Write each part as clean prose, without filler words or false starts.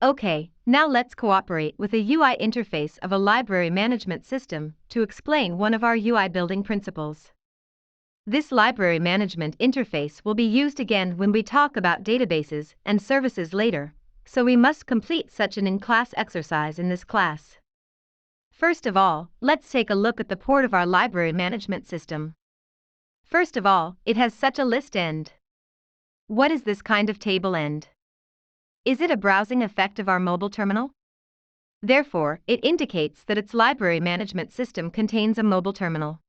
Okay, now let's cooperate with a UI interface of a library management system to explain one of our UI building principles. This library management interface will be used again when we talk about databases and services later, so we must complete such an in-class exercise in this class. First of all, let's take a look at the port of our library management system. First of all, it has such a list end. What is this kind of table end? Is it a browsing effect of our mobile terminal? Therefore, it indicates that its library management system contains a mobile terminal.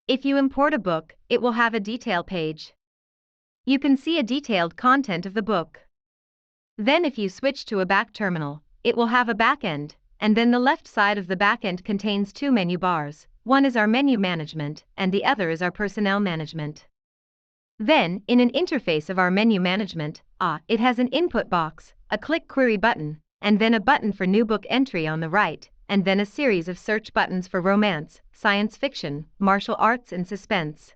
If you import a book, it will have a detail page. You can see a detailed content of the book. Then if you switch to a back terminal, it will have a backend, and then the left side of the backend contains two menu bars. One is our menu management, and the other is our personnel management. Then, in an interface of our menu management, it has an input box, a click query button, and then a button for new book entry on the right, and then a series of search buttons for romance, science fiction, martial arts and suspense.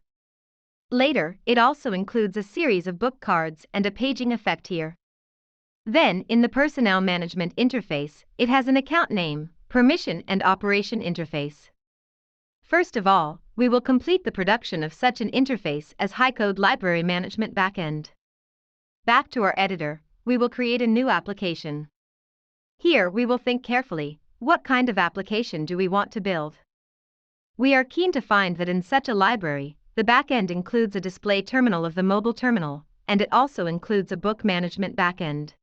Later, it also includes a series of book cards and a paging effect here. Then, in the personnel management interface, it has an account name, permission and operation interface. First of all, we will complete the production of such an interface as High-Code Library Management Backend. Back to our editor, we will create a new application. Here we will think carefully, what kind of application do we want to build? We are keen to find that in such a library, the backend includes a display terminal of the mobile terminal, and it also includes a book management backend.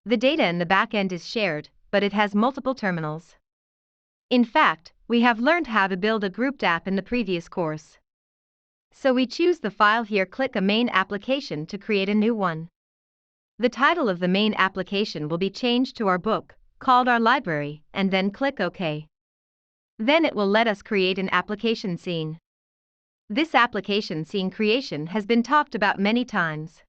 The data in the backend is shared, but it has multiple terminals. In fact, we have learned how to build a grouped app in the previous course. So we choose the file here, click a main application to create a new one. The title of the main application will be changed to our book, called our library, and then click OK. Then it will let us create an application scene. This application scene creation has been talked about many times.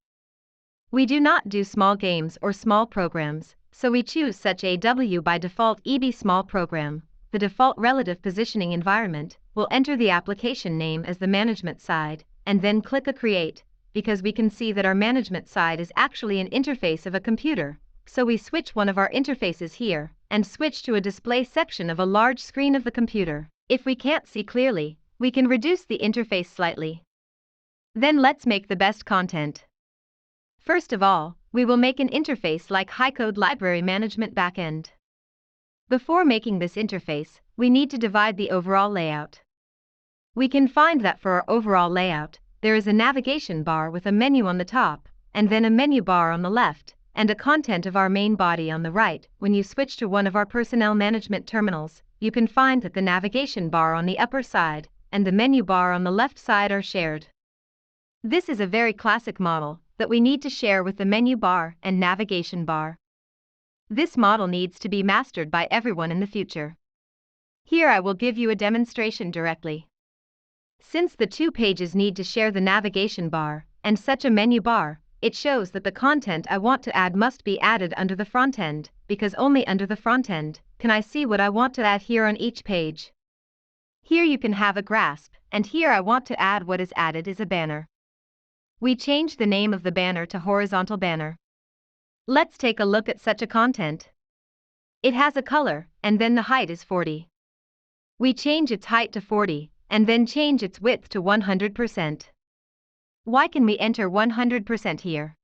We do not do small games or small programs, so we choose such a by default EB small program. The default relative positioning environment will enter the application name as the management side, and then click a create, because we can see that our management side is actually an interface of a computer, so we switch one of our interfaces here, and switch to a display section of a large screen of the computer. If we can't see clearly, we can reduce the interface slightly. Then let's make the best content. First of all, we will make an interface like High-Code Library Management Backend. Before making this interface, we need to divide the overall layout. We can find that for our overall layout, there is a navigation bar with a menu on the top, and then a menu bar on the left, and a content of our main body on the right. When you switch to one of our personnel management terminals, you can find that the navigation bar on the upper side and the menu bar on the left side are shared. This is a very classic model that we need to share with the menu bar and navigation bar. This model needs to be mastered by everyone in the future. Here I will give you a demonstration directly. Since the two pages need to share the navigation bar and such a menu bar, it shows that the content I want to add must be added under the front end, because only under the front end can I see what I want to add here on each page. Here you can have a grasp, and here I want to add what is added is a banner. We change the name of the banner to horizontal banner. Let's take a look at such a content. It has a color, and then the height is 40. We change its height to 40, and then change its width to 100%. Why can we enter 100% here?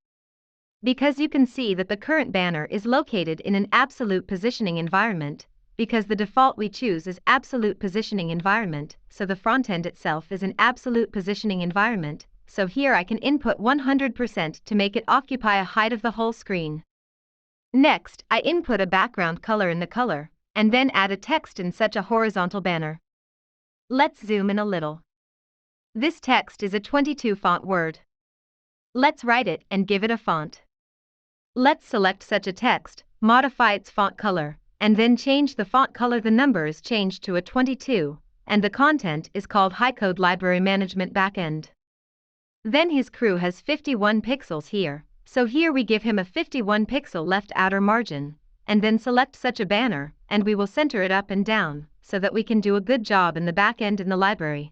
Because you can see that the current banner is located in an absolute positioning environment, because the default we choose is absolute positioning environment, so the front end itself is an absolute positioning environment. So here I can input 100% to make it occupy a height of the whole screen. Next, I input a background color in the color, and then add a text in such a horizontal banner. Let's zoom in a little. This text is a 22 font word. Let's write it and give it a font. Let's select such a text, modify its font color, and then change the font color. The number is changed to a 22, and the content is called High-Code Library Management Backend. Then his crew has 51 pixels here, so here we give him a 51 pixel left outer margin, and then select such a banner, and we will center it up and down, so that we can do a good job in the back end in the library.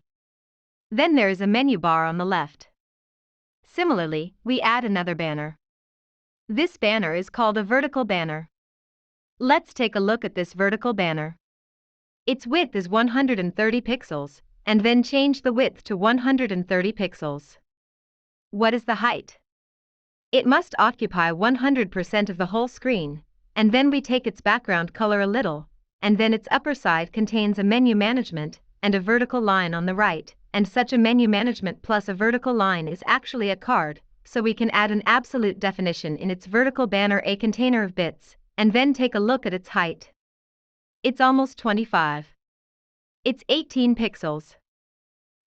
Then there is a menu bar on the left. Similarly, we add another banner. This banner is called a vertical banner. Let's take a look at this vertical banner. Its width is 130 pixels, and then change the width to 130 pixels. What is the height? It must occupy 100% of the whole screen, and then we take its background color a little, and then its upper side contains a menu management and a vertical line on the right, and such a menu management plus a vertical line is actually a card, so we can add an absolute definition in its vertical banner, a container of bits, and then take a look at its height. It's almost 25. It's 18 pixels.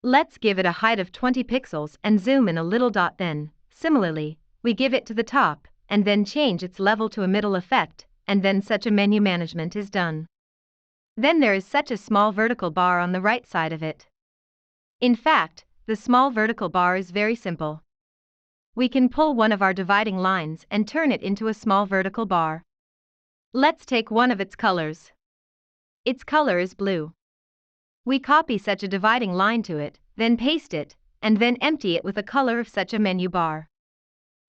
Let's give it a height of 20 pixels and zoom in a little. Then, similarly, we give it to the top, and then change its level to a middle effect, and then such a menu management is done. Then there is such a small vertical bar on the right side of it. In fact, the small vertical bar is very simple. We can pull one of our dividing lines and turn it into a small vertical bar. Let's take one of its colors. Its color is blue. We copy such a dividing line to it, then paste it, and then empty it with a color of such a menu bar.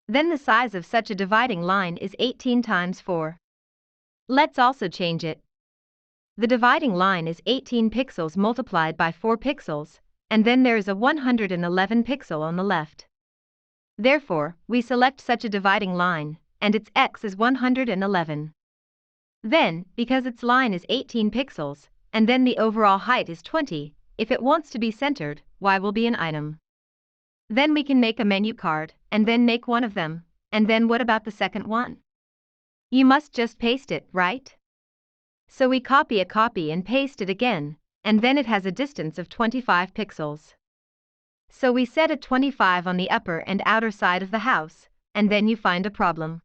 Then the size of such a dividing line is 18 times 4. Let's also change it. The dividing line is 18 pixels multiplied by 4 pixels, and then there is a 111 pixel on the left. Therefore, we select such a dividing line, and its x is 111. Then, because its line is 18 pixels, and then the overall height is 20, if it wants to be centered, y will be an item. Then we can make a menu card, and then make one of them, and then what about the second one? You must just paste it, right? So we copy and paste it again, and then it has a distance of 25 pixels. So we set a 25 on the upper and outer side of the house, and then you find a problem.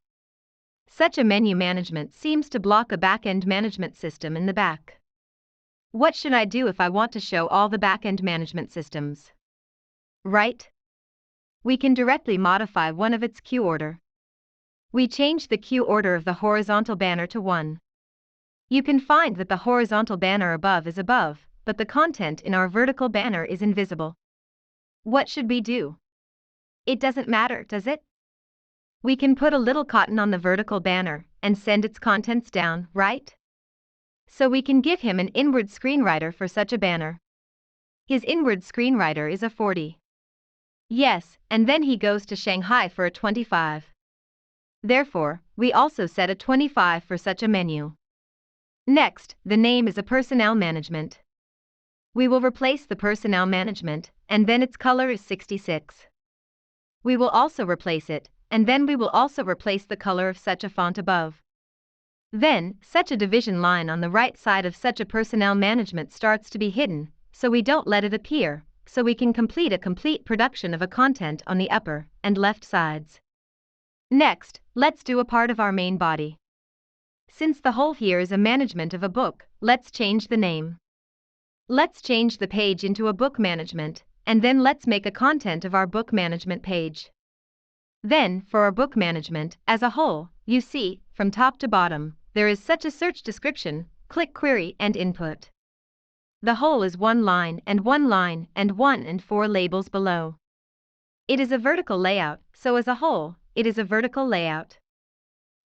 Such a menu management seems to block a back-end management system in the back. What should I do if I want to show all the back-end management systems? Right? We can directly modify one of its queue order. We change the queue order of the horizontal banner to 1. You can find that the horizontal banner above is above, but the content in our vertical banner is invisible. What should we do? It doesn't matter, does it? We can put a little cotton on the vertical banner and send its contents down, right? So we can give him an inward screenwriter for such a banner. His inward screenwriter is a 40. Yes, and then he goes to Shanghai for a 25. Therefore, we also set a 25 for such a menu. Next, the name is a personnel management. We will replace the personnel management, and then its color is 66. We will also replace it, and then we will also replace the color of such a font above. Then, such a division line on the right side of such a personnel management starts to be hidden, so we don't let it appear, so we can complete a complete production of a content on the upper and left sides. Next, let's do a part of our main body. Since the whole here is a management of a book, let's change the name. Let's change the page into a book management, and then let's make a content of our book management page. Then, for our book management, as a whole, you see, from top to bottom, there is such a search description, click query and input. The whole is one line and 1 and 4 labels below. It is a vertical layout, so as a whole, it is a vertical layout.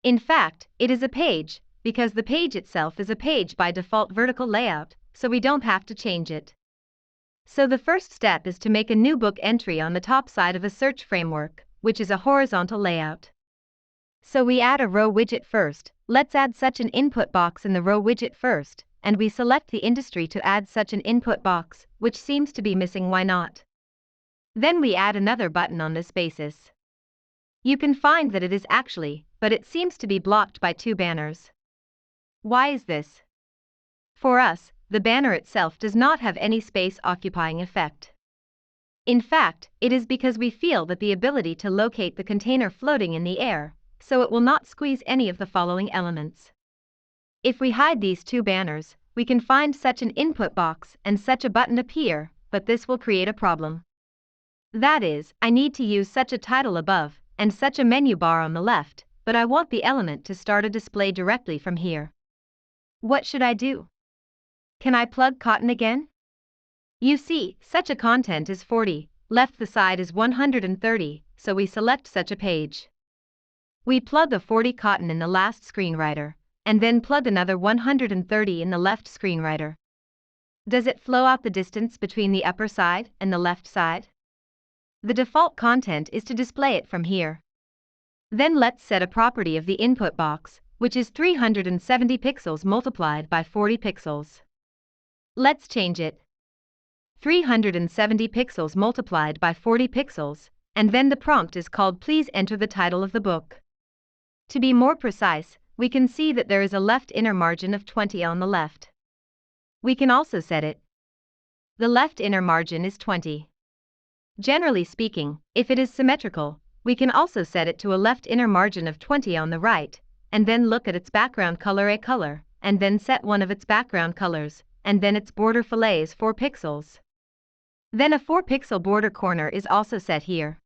In fact, it is a page, because the page itself is a page by default vertical layout, so we don't have to change it. So the first step is to make a new book entry on the top side of a search framework, which is a horizontal layout. So we add a row widget first. Let's add such an input box in the row widget first, and we select the industry to add such an input box, which seems to be missing. Why not? Then we add another button on this basis. You can find that it is actually, but it seems to be blocked by 2 banners. Why is this? For us, the banner itself does not have any space occupying effect. In fact, it is because we feel that the ability to locate the container floating in the air, so it will not squeeze any of the following elements. If we hide these 2 banners, we can find such an input box and such a button appear, but this will create a problem. That is, I need to use such a title above and such a menu bar on the left, but I want the element to start a display directly from here. What should I do? Can I plug cotton again? You see, such a content is 40, left the side is 130, so we select such a page. We plug a 40 cotton in the last screenwriter, and then plug another 130 in the left screenwriter. Does it flow out the distance between the upper side and the left side? The default content is to display it from here. Then let's set a property of the input box, which is 370 pixels multiplied by 40 pixels. Let's change it. 370 pixels multiplied by 40 pixels, and then the prompt is called "Please enter the title of the book." To be more precise, we can see that there is a left inner margin of 20 on the left. We can also set it. The left inner margin is 20. Generally speaking, if it is symmetrical, we can also set it to a left inner margin of 20 on the right, and then look at its background color a color, and then set one of its background colors, and then its border fillet is 4 pixels. Then a 4 pixel border corner is also set here.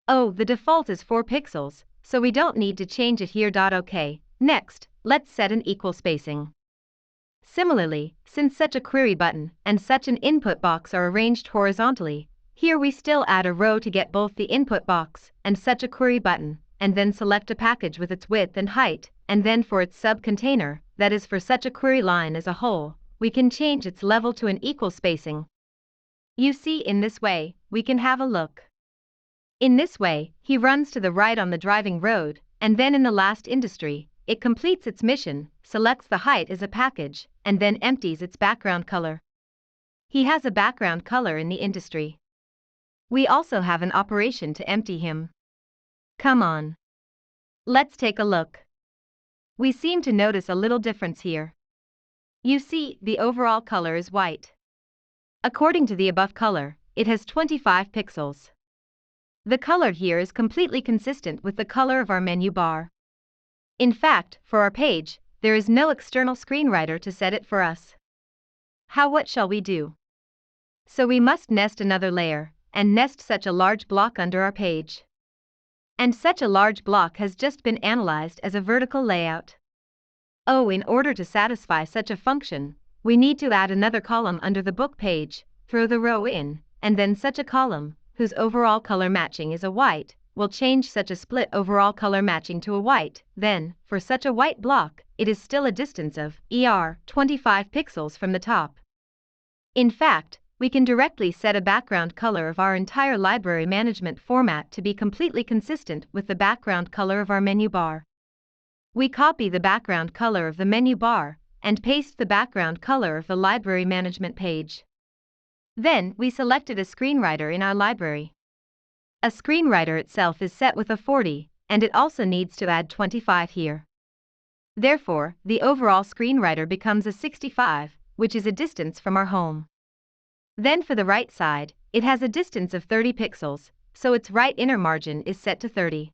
Oh, the default is 4 pixels, so we don't need to change it here. OK, next, let's set an equal spacing. Similarly, since such a query button and such an input box are arranged horizontally, here we still add a row to get both the input box and such a query button, and then select a package with its width and height, and then for its sub-container, that is for such a query line as a whole, we can change its level to an equal spacing. You see, in this way, we can have a look. In this way, he runs to the right on the driving road, and then in the last industry, it completes its mission, selects the height as a package, and then empties its background color. He has a background color in the industry. We also have an operation to empty him. Come on. Let's take a look. We seem to notice a little difference here. You see, the overall color is white. According to the above color, it has 25 pixels. The color here is completely consistent with the color of our menu bar. In fact, for our page, there is no external screenwriter to set it for us. What shall we do? So we must nest another layer, and nest such a large block under our page. And such a large block has just been analyzed as a vertical layout. Oh, in order to satisfy such a function, we need to add another column under the book page, throw the row in, and then such a column, whose overall color matching is a white, will change such a split overall color matching to a white. Then, for such a white block, it is still a distance of 25 pixels from the top. In fact, we can directly set a background color of our entire library management format to be completely consistent with the background color of our menu bar. We copy the background color of the menu bar and paste the background color of the library management page. Then we selected a screenwriter in our library. A screenwriter itself is set with a 40, and it also needs to add 25 here. Therefore, the overall screenwriter becomes a 65, which is a distance from our home. Then for the right side, it has a distance of 30 pixels, so its right inner margin is set to 30.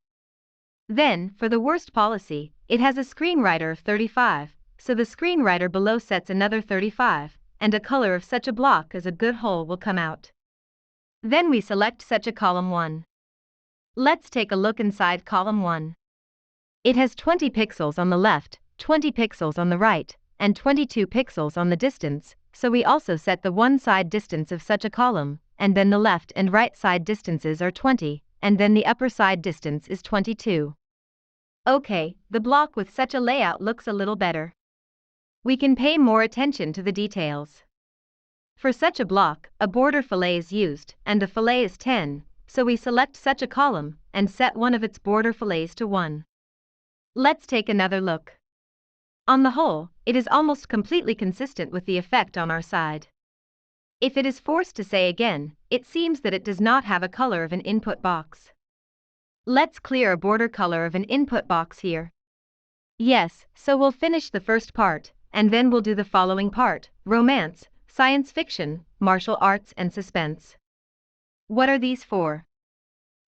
Then, for the worst policy, it has a screenwriter of 35, so the screenwriter below sets another 35, and a color of such a block as a good whole will come out. Then we select such a column 1. Let's take a look inside column 1. It has 20 pixels on the left, 20 pixels on the right, and 22 pixels on the distance, so we also set the one side distance of such a column, and then the left and right side distances are 20, and then the upper side distance is 22. Okay, the block with such a layout looks a little better. We can pay more attention to the details. For such a block, a border fillet is used, and the fillet is 10, so we select such a column and set one of its border fillets to 1. Let's take another look. On the whole, it is almost completely consistent with the effect on our side. If it is forced to say again, it seems that it does not have a color of an input box. Let's clear a border color of an input box here. Yes, so we'll finish the first part, and then we'll do the following part: romance, science fiction, martial arts and suspense. What are these for?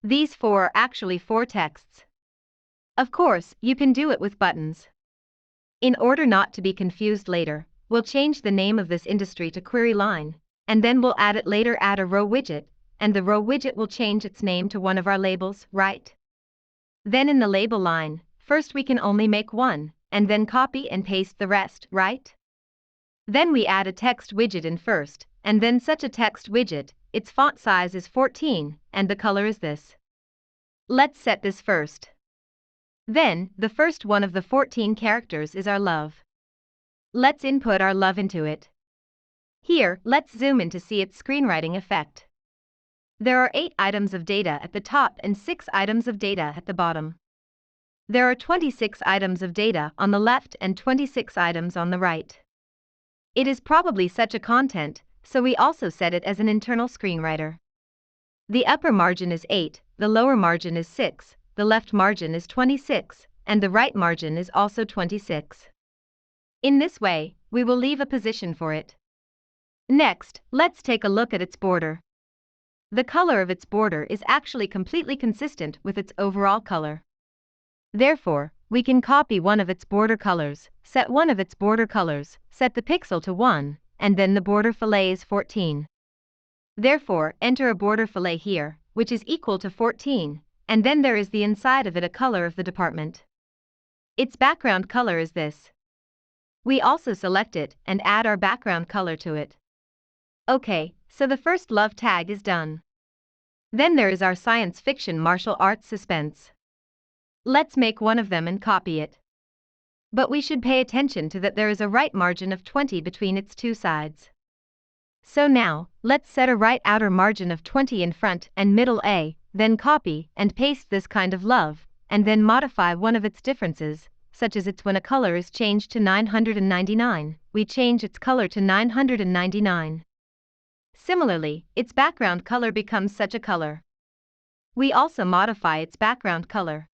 These four are actually 4 texts. Of course, you can do it with buttons. In order not to be confused later, we'll change the name of this industry to query line, and then we'll add a row widget, and the row widget will change its name to one of our labels, right? Then in the label line, first we can only make one, and then copy and paste the rest, right? Then we add a text widget in first, and then such a text widget, its font size is 14, and the color is this. Let's set this first. Then, the first one of the 14 characters is our love. Let's input our love into it. Here, let's zoom in to see its screenwriting effect. There are 8 items of data at the top and 6 items of data at the bottom. There are 26 items of data on the left and 26 items on the right. It is probably such a content, so we also set it as an internal screenwriter. The upper margin is 8, the lower margin is 6, the left margin is 26, and the right margin is also 26. In this way, we will leave a position for it. Next, let's take a look at its border. The color of its border is actually completely consistent with its overall color. Therefore, we can copy one of its border colors, set one of its border colors, set the pixel to 1, and then the border fillet is 14. Therefore, enter a border fillet here, which is equal to 14, and then there is the inside of it a color of the department. Its background color is this. We also select it and add our background color to it. Okay, so the first love tag is done. Then there is our science fiction martial arts suspense. Let's make one of them and copy it. But we should pay attention to that there is a right margin of 20 between its two sides. So now, let's set a right outer margin of 20 in front and middle A, then copy and paste this kind of love, and then modify one of its differences, such as it's when a color is changed to 999, we change its color to 999. Similarly, its background color becomes such a color. We also modify its background color.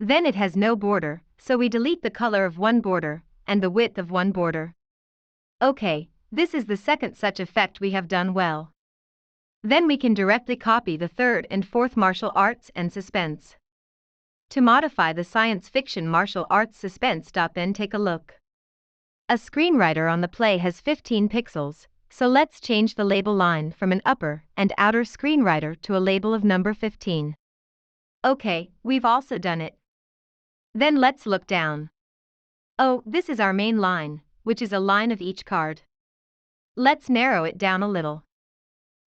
Then it has no border, so we delete the color of one border, and the width of one border. Okay, this is the second such effect we have done well. Then we can directly copy the third and fourth martial arts and suspense. To modify the science fiction martial arts suspense, then take a look. A screenwriter on the play has 15 pixels, so let's change the label line from an upper and outer screenwriter to a label of number 15. Okay, we've also done it. Then let's look down. Oh, this is our main line, which is a line of each card. Let's narrow it down a little.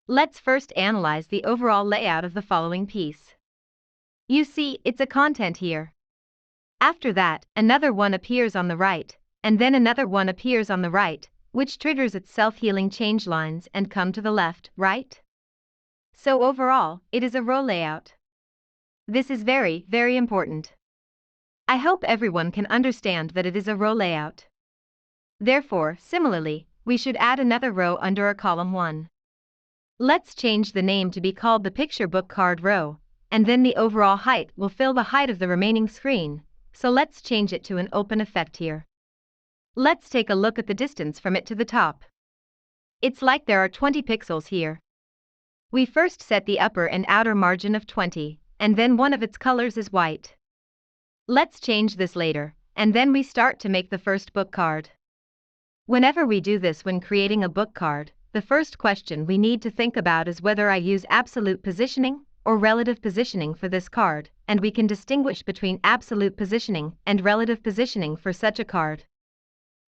Let's first analyze the overall layout of the following piece. You see, it's a content here. After that, another one appears on the right, and then another one appears on the right, which triggers its self-healing change lines and come to the left, right? So overall, it is a row layout. This is very, very important. I hope everyone can understand that it is a row layout. Therefore, similarly, we should add another row under our column 1. Let's change the name to be called the picture book card row, and then the overall height will fill the height of the remaining screen, so let's change it to an open effect here. Let's take a look at the distance from it to the top. It's like there are 20 pixels here. We first set the upper and outer margin of 20, and then one of its colors is white. Let's change this later, and then we start to make the first book card. Whenever we do this when creating a book card, the first question we need to think about is whether I use absolute positioning or relative positioning for this card, and we can distinguish between absolute positioning and relative positioning for such a card.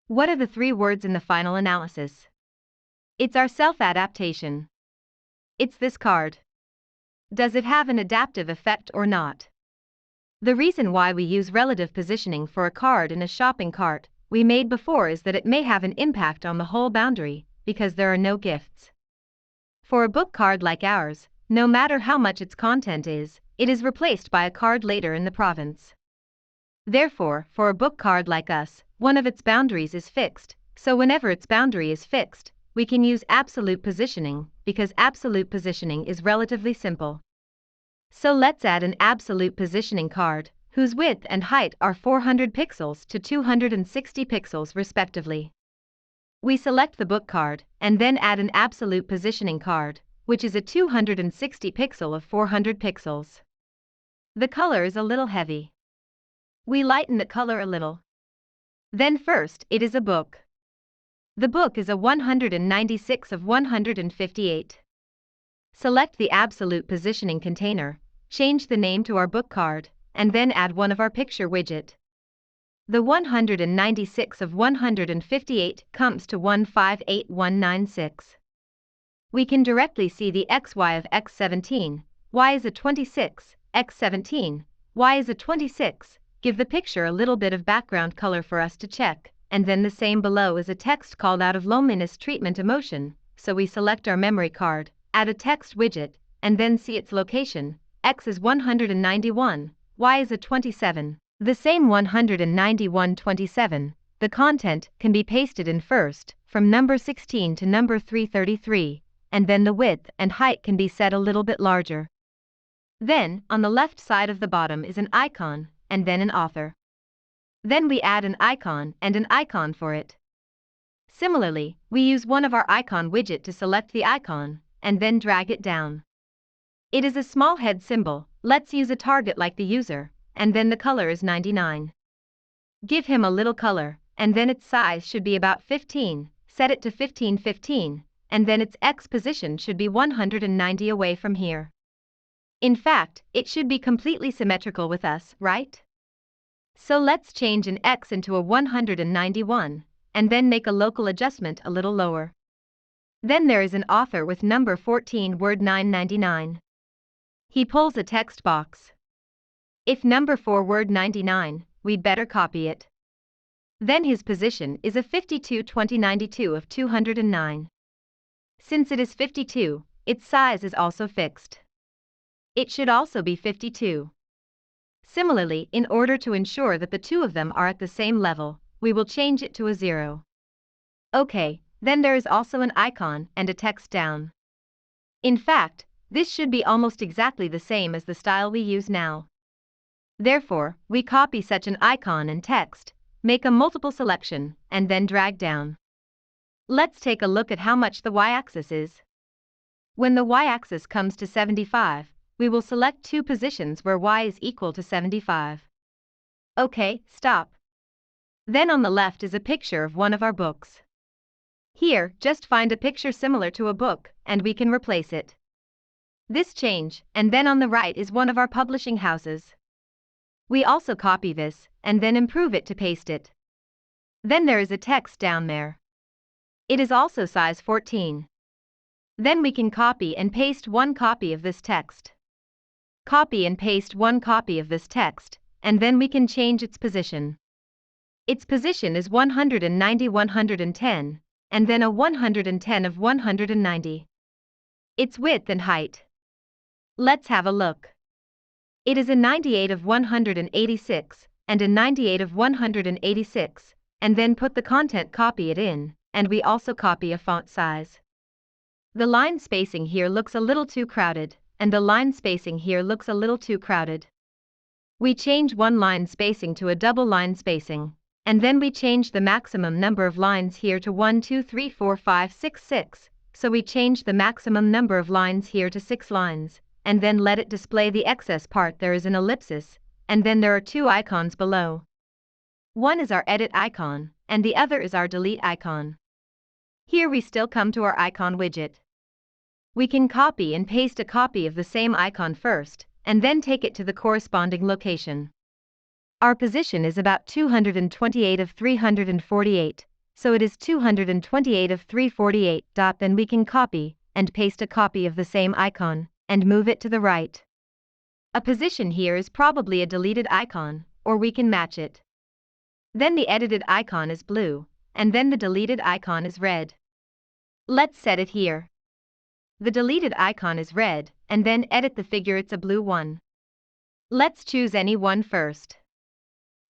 What are the 3 words in the final analysis? It's our self-adaptation. It's this card. Does it have an adaptive effect or not? The reason why we use relative positioning for a card in a shopping cart we made before is that it may have an impact on the whole boundary, because there are no gifts. For a book card like ours, no matter how much its content is, it is replaced by a card later in the province. Therefore, for a book card like us, one of its boundaries is fixed, so whenever its boundary is fixed, we can use absolute positioning, because absolute positioning is relatively simple. So let's add an absolute positioning card, whose width and height are 400 pixels to 260 pixels respectively. We select the book card, and then add an absolute positioning card, which is a 260 pixel of 400 pixels. The color is a little heavy. We lighten the color a little. Then first, it is a book. The book is a 196 of 158. Select the absolute positioning container, change the name to our book card, and then add one of our picture widget. The 196 of 158 comes to 158196. We can directly see the xy of x17, y is a 26, x17, y is a 26, give the picture a little bit of background color for us to check, and then the same below is a text called out of loneliness treatment emotion, so we select our memory card, add a text widget, and then see its location. X is 191, Y is a 27. The same 191-27, the content can be pasted in first, from number 16 to number 333, and then the width and height can be set a little bit larger. Then, on the left side of the bottom is an icon, and then an author. Then we add an icon and an icon for it. Similarly, we use one of our icon widget to select the icon, and then drag it down. It is a small head symbol, let's use a target like the user, and then the color is 99. Give him a little color, and then its size should be about 15, set it to 1515, and then its X position should be 190 away from here. In fact, it should be completely symmetrical with us, right? So let's change an X into a 191, and then make a local adjustment a little lower. Then there is an author with number 14 word 999. He pulls a text box. If number 4 word 99, we'd better copy it. Then his position is a 52-2092 of 209. Since it is 52, its size is also fixed. It should also be 52. Similarly, in order to ensure that the two of them are at the same level, we will change it to a 0. Okay, then there is also an icon and a text down. In fact, this should be almost exactly the same as the style we use now. Therefore, we copy such an icon and text, make a multiple selection, and then drag down. Let's take a look at how much the y-axis is. When the y-axis comes to 75, we will select two positions where y is equal to 75. Okay, stop. Then on the left is a picture of one of our books. Here, just find a picture similar to a book, and we can replace it. This change, and then on the right is one of our publishing houses. We also copy this, and then improve it to paste it. Then there is a text down there. It is also size 14. Then we can copy and paste one copy of this text. Copy and paste one copy of this text, and then we can change its position. Its position is 190-110, and then a 110 of 190. Its width and height. Let's have a look. It is a 98 of 186, and a 98 of 186, and then put the content copy it in, and we also copy a font size. The line spacing here looks a little too crowded, and the line spacing here looks a little too crowded. We change one line spacing to a double line spacing, and then we change the maximum number of lines here to 1, 2, 3, 4, 5, 6, 6, so we change the maximum number of lines here to 6 lines, and then let it display the excess part. There is an ellipsis, and then there are two icons below. One is our edit icon, and the other is our delete icon. Here we still come to our icon widget. We can copy and paste a copy of the same icon first, and then take it to the corresponding location. Our position is about 228 of 348, so it is 228 of 348. Then we can copy and paste a copy of the same icon, and move it to the right. A position here is probably a deleted icon, or we can match it. Then the edited icon is blue, and then the deleted icon is red. Let's set it here. The deleted icon is red, and then edit the figure, it's a blue one. Let's choose any one first.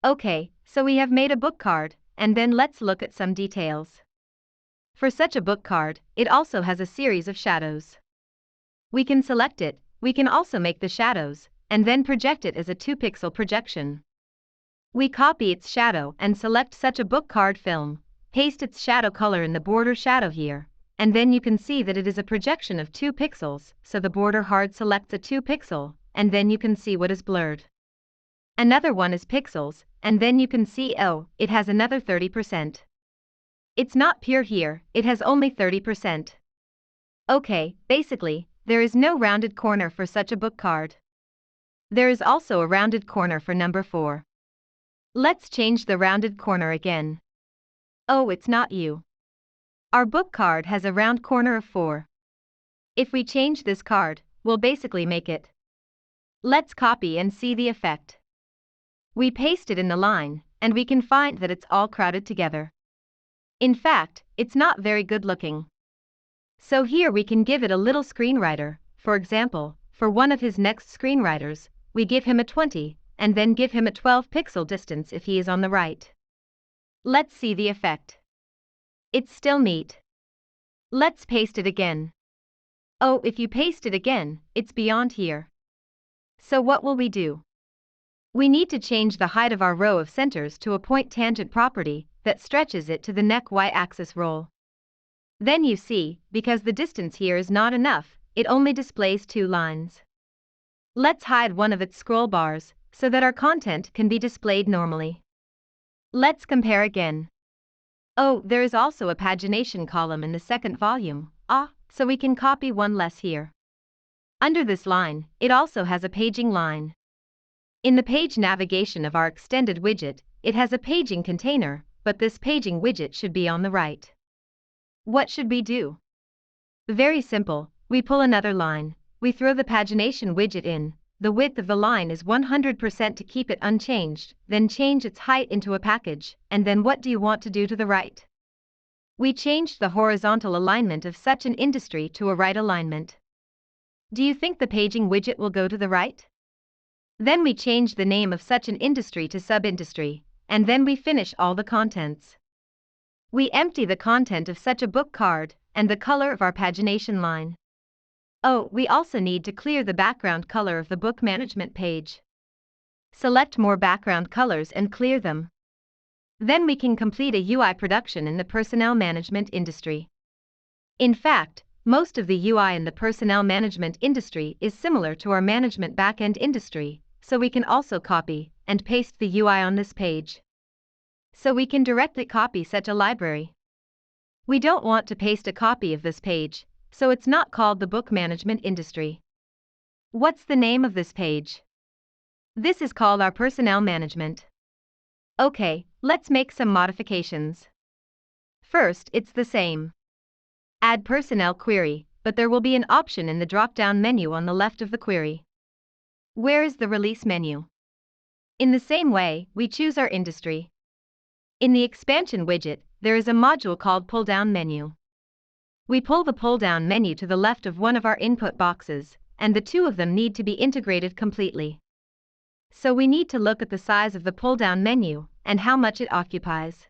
Okay, so we have made a book card, and then let's look at some details. For such a book card, it also has a series of shadows. We can select it, we can also make the shadows, and then project it as a 2-pixel projection. We copy its shadow and select such a book card film, paste its shadow color in the border shadow here, and then you can see that it is a projection of 2 pixels, so the border hard selects a 2 pixel, and then you can see what is blurred. Another one is pixels, and then you can see, oh, it has another 30%. It's not pure here, it has only 30%. Okay, basically, there is no rounded corner for such a book card. There is also a rounded corner for number 4. Let's change the rounded corner again. Oh, it's not you. Our book card has a round corner of 4. If we change this card, we'll basically make it. Let's copy and see the effect. We paste it in the line, and we can find that it's all crowded together. In fact, it's not very good looking. So here we can give it a little screenwriter. For example, for one of his next screenwriters, we give him a 20, and then give him a 12 pixel distance if he is on the right. Let's see the effect. It's still neat. Let's paste it again. Oh, if you paste it again, it's beyond here. So what will we do? We need to change the height of our row of centers to a point tangent property that stretches it to the neck y-axis roll. Then you see, because the distance here is not enough, it only displays 2 lines. Let's hide one of its scroll bars, so that our content can be displayed normally. Let's compare again. Oh, there is also a pagination column in the second volume, so we can copy one less here. Under this line, it also has a paging line. In the page navigation of our extended widget, it has a paging container, but this paging widget should be on the right. What should we do? Very simple, we pull another line, we throw the pagination widget in, the width of the line is 100% to keep it unchanged, then change its height into a package, and then what do you want to do to the right? We changed the horizontal alignment of such an industry to a right alignment. Do you think the paging widget will go to the right? Then we change the name of such an industry to sub-industry, and then we finish all the contents. We empty the content of such a book card, and the color of our pagination line. Oh, we also need to clear the background color of the book management page. Select more background colors and clear them. Then we can complete a UI production in the personnel management industry. In fact, most of the UI in the personnel management industry is similar to our management backend industry, so we can also copy and paste the UI on this page. So we can directly copy such a library. We don't want to paste a copy of this page, so it's not called the book management industry. What's the name of this page? This is called our personnel management. Okay, let's make some modifications. First, it's the same. Add personnel query, but there will be an option in the drop-down menu on the left of the query. Where is the release menu? In the same way, we choose our industry. In the expansion widget, there is a module called pull-down menu. We pull the pull-down menu to the left of one of our input boxes, and the two of them need to be integrated completely. So we need to look at the size of the pull-down menu and how much it occupies.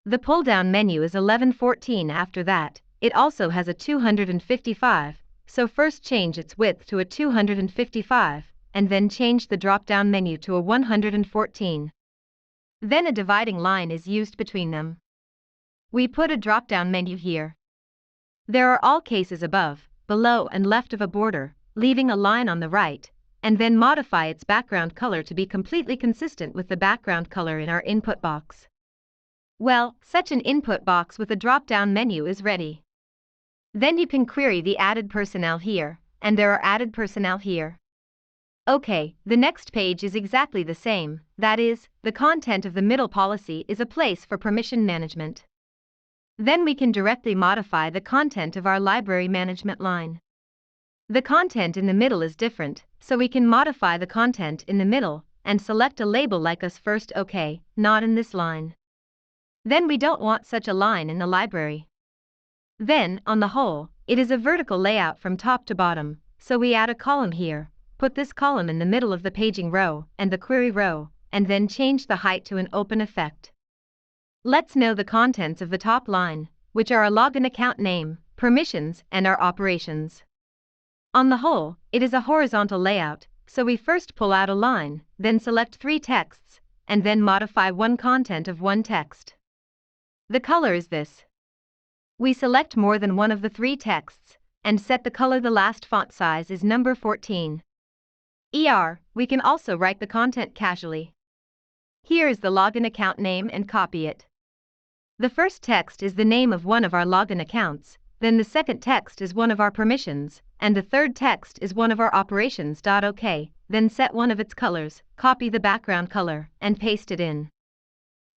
The pull-down menu is 1114. After that, it also has a 255, so first change its width to a 255, and then change the drop-down menu to a 114. Then a dividing line is used between them. We put a drop-down menu here. There are all cases above, below and left of a border, leaving a line on the right, and then modify its background color to be completely consistent with the background color in our input box. Well, such an input box with a drop-down menu is ready. Then you can query the added personnel here, and there are added personnel here. Okay, the next page is exactly the same, that is, the content of the middle policy is a place for permission management. Then we can directly modify the content of our library management line. The content in the middle is different, so we can modify the content in the middle and select a label like us first. Okay, not in this line. Then we don't want such a line in the library. Then, on the whole, it is a vertical layout from top to bottom, so we add a column here, put this column in the middle of the paging row and the query row, and then change the height to an open effect. Let's know the contents of the top line, which are our login account name, permissions, and our operations. On the whole, it is a horizontal layout, so we first pull out a line, then select 3 texts, and then modify one content of one text. The color is this. We select more than one of the 3 texts, and set the color. The last font size is number 14. We can also write the content casually. Here is the login account name and copy it. The first text is the name of one of our login accounts, then the second text is one of our permissions, and the third text is one of our operations. OK, then set one of its colors, copy the background color, and paste it in.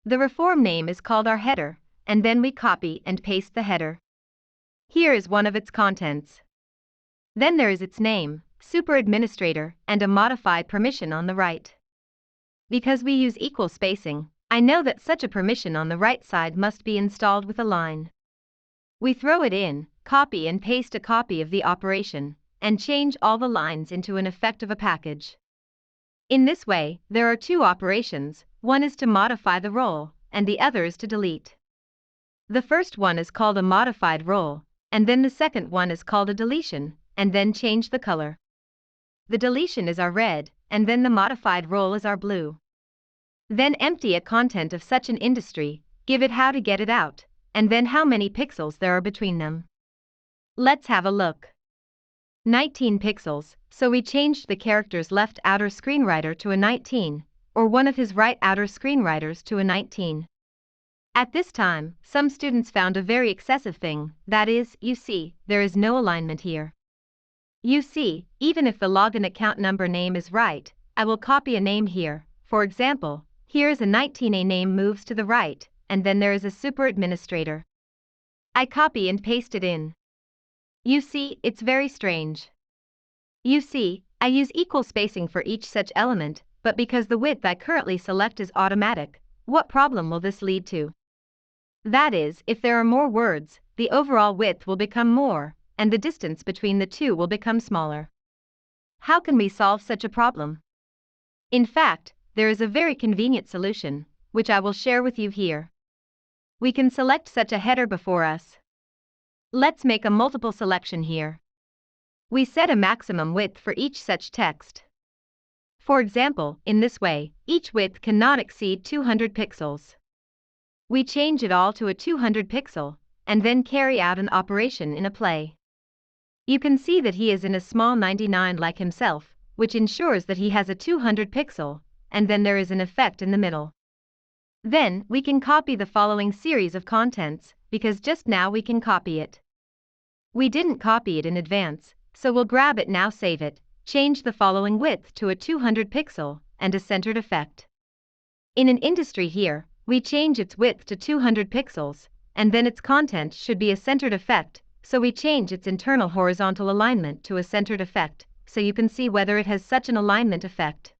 The reform name is called our header, and then we copy and paste the header. Here is one of its contents. Then there is its name, super administrator, and a modified permission on the right. Because we use equal spacing, I know that such a permission on the right side must be installed with a line. We throw it in, copy and paste a copy of the operation, and change all the lines into an effect of a package. In this way, there are two operations, one is to modify the role, and the other is to delete. The first one is called a modified role, and then the second one is called a deletion, and then change the color. The deletion is our red, and then the modified role is our blue. Then empty a content of such an industry, give it how to get it out, and then how many pixels there are between them. Let's have a look. 19 pixels, so we changed the character's left outer screenwriter to a 19, or one of his right outer screenwriters to a 19. At this time, some students found a very excessive thing, that is, you see, there is no alignment here. You see, even if the login account number name is right, I will copy a name here. For example, here is a 19A name moves to the right, and then there is a super administrator. I copy and paste it in. You see, it's very strange. You see, I use equal spacing for each such element, but because the width I currently select is automatic, what problem will this lead to? That is, if there are more words, the overall width will become more, and the distance between the two will become smaller. How can we solve such a problem? In fact, there is a very convenient solution, which I will share with you here. We can select such a header before us. Let's make a multiple selection here. We set a maximum width for each such text. For example, in this way, each width cannot exceed 200 pixels. We change it all to a 200 pixel, and then carry out an operation in a play. You can see that he is in a small 99 like himself, which ensures that he has a 200 pixel, and then there is an effect in the middle. Then, we can copy the following series of contents, because just now we can copy it. We didn't copy it in advance, so we'll grab it now, save it, change the following width to a 200 pixel, and a centered effect. In an industry here, we change its width to 200 pixels, and then its content should be a centered effect, so we change its internal horizontal alignment to a centered effect, so you can see whether it has such an alignment effect.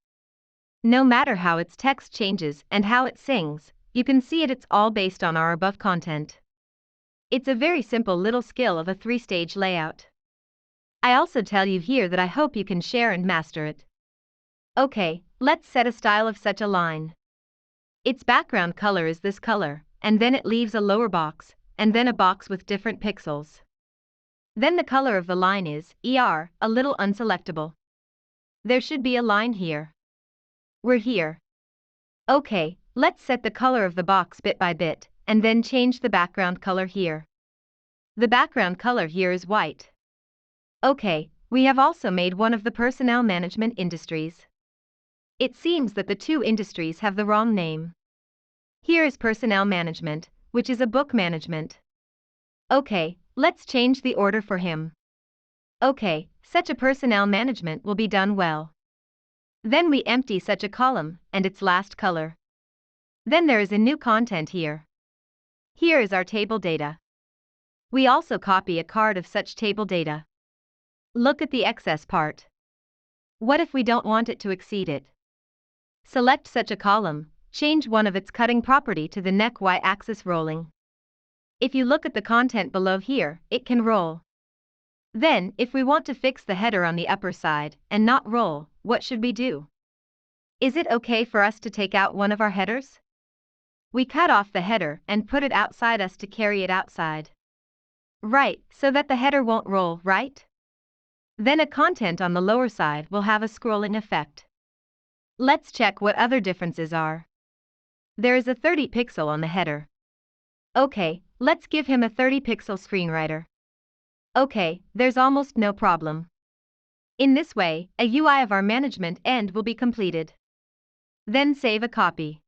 No matter how its text changes and how it sings, you can see it's all based on our above content. It's a very simple little skill of a 3-stage layout. I also tell you here that I hope you can share and master it. Okay, let's set a style of such a line. Its background color is this color, and then it leaves a lower box, and then a box with different pixels. Then the color of the line is, a little unselectable. There should be a line here. We're here. Okay, let's set the color of the box bit by bit, and then change the background color here. The background color here is white. Okay, we have also made one of the personnel management industries. It seems that the two industries have the wrong name. Here is personnel management, which is a book management. Okay, let's change the order for him. Okay, such a personnel management will be done well. Then we empty such a column, and its last color. Then there is a new content here. Here is our table data. We also copy a card of such table data. Look at the excess part. What if we don't want it to exceed it? Select such a column, change one of its cutting property to the neck y-axis rolling. If you look at the content below here, it can roll. Then, if we want to fix the header on the upper side and not roll, what should we do? Is it okay for us to take out one of our headers? We cut off the header and put it outside us to carry it outside. Right, so that the header won't roll, right? Then a content on the lower side will have a scrolling effect. Let's check what other differences are. There is a 30 pixel on the header. Okay, let's give him a 30 pixel screenwriter. Okay, there's almost no problem. In this way, a UI of our management end will be completed. Then save a copy.